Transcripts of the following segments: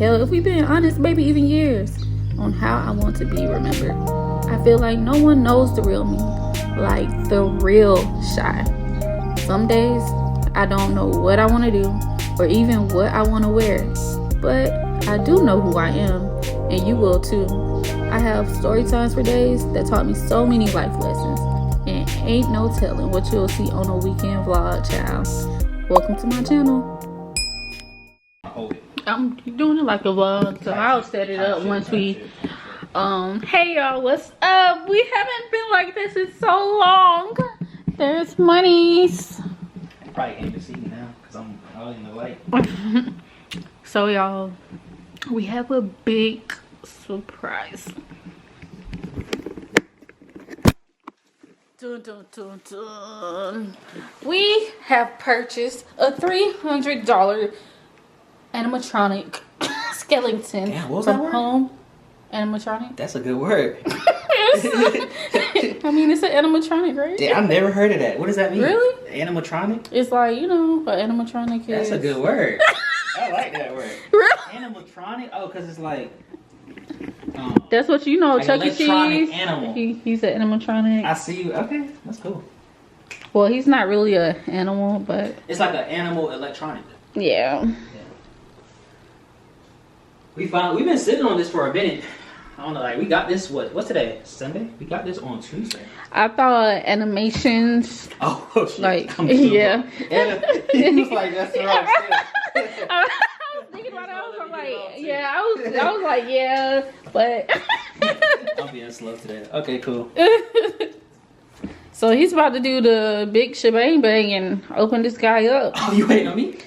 hell, if we've been honest, maybe even years, on how I want to be remembered. I feel like no one knows the real me, like the real Shy. Some days I don't know what I want to do or even what I want to wear, but I do know who I am, and you will too. I have story times for days that taught me so many life lessons, and ain't no telling what you'll see on a weekend vlog, child. Welcome to my channel. I'm doing it like a vlog, so I'll set it up once we hey y'all, what's up? We haven't been like this in so long. There's Monies. Probably can't even see me now because I'm out in the light. So y'all, we have a big surprise. Dun, dun, dun, dun. We have purchased a $300 animatronic skeleton. Damn, what was that word? Home animatronic. That's a good word. I mean, it's an animatronic, right? Damn, I've never heard of that. What does that mean? Really? Animatronic? It's like, you know, an animatronic is. That's a good word. I like that word. Really? Animatronic? Oh, because it's like. That's what you know, like Chuck E. Cheese. Animal. He's an animatronic. I see you. Okay, that's cool. Well, he's not really an animal, but. It's like an animal electronic. Yeah. We've been sitting on this for a minute. I don't know, like we got this. What's today? Sunday. We got this on Tuesday. I thought animations. Oh shit! Like yeah. He was like, that's the wrong stuff. I was thinking about it. I was like, yeah. I was like, yeah, but. I'm being slow today. Okay, cool. So he's about to do the big shebang bang and open this guy up. Oh, you waiting on me?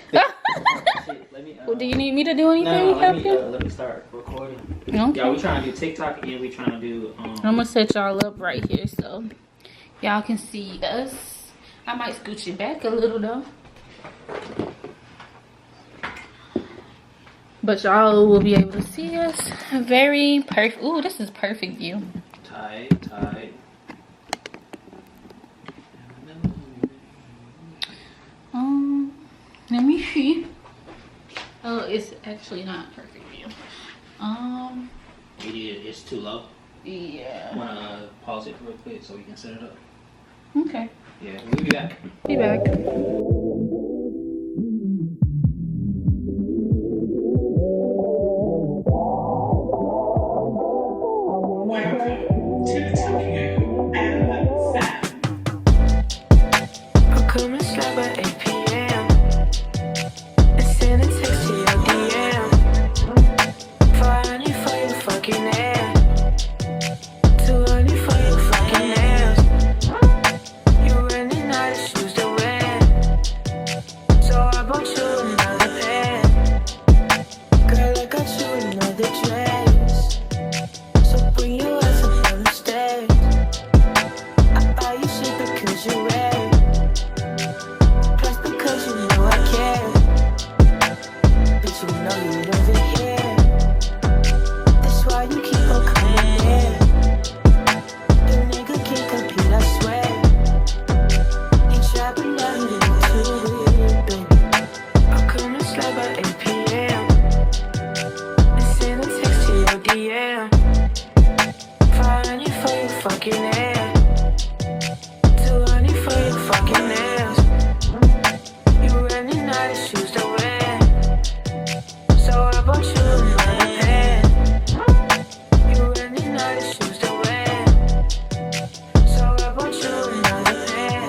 Do you need me to do anything? No, let me start recording. Okay. Y'all, we trying to do TikTok and we trying to do. I'm gonna set y'all up right here so y'all can see us. I might scooch it back a little though, but y'all will be able to see us. Very perfect. Ooh, this is perfect view. Tight. Let me see. Oh, it's actually not perfect view. It's too low. Yeah. I wanna pause it real quick so we can set it up. Okay. Yeah, we'll be back. Be back. Welcome to Tokyo and Sam. I'll come and slap at 8 p.m. and send a text to your DM. Funny for your fucking ass. Too early for your fucking nails. You're running out of shoes to wear, so I bought you another pair. Girl, I got you another dress, so bring your ass up on the stairs. I buy you shit because you're red, plus because you know I care. But you know you over here. That's why you keep on coming in. The nigga can't compete, I swear. You trapping down a little too weird, baby. I'll come and slap at 8 p.m. and send a text to your DM. Find you for your fucking ass. Too early for your fucking nails. You running out of shoes to wear, so I bought you another pair. You running out of shoes to wear, so I bought you another pair.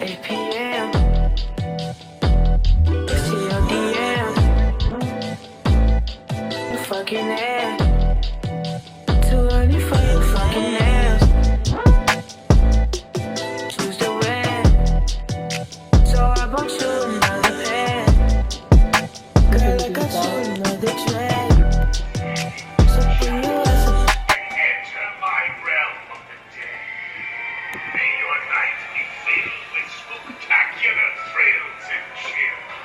8 p.m. It's to your DM. You fucking ass. Too early for your fucking nails. Shoes to wear, so I bought you another pair. Girl, I got you another dress, so bring your ass up. Enter my realm of the dead. May your night be filled with spectacular thrills and chills.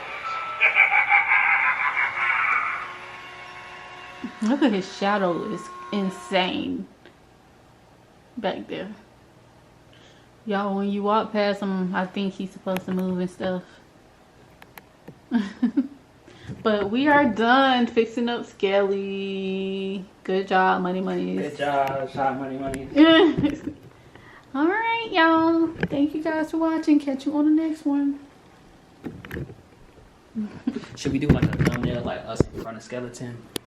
Look at his shadow, is insane back there. Y'all, when you walk past him, I think he's supposed to move and stuff. But we are done fixing up Skelly. Good job, money. Good job, shot money. All right, y'all. Thank you guys for watching. Catch you on the next one. Should we do like a thumbnail, like us in front of skeleton?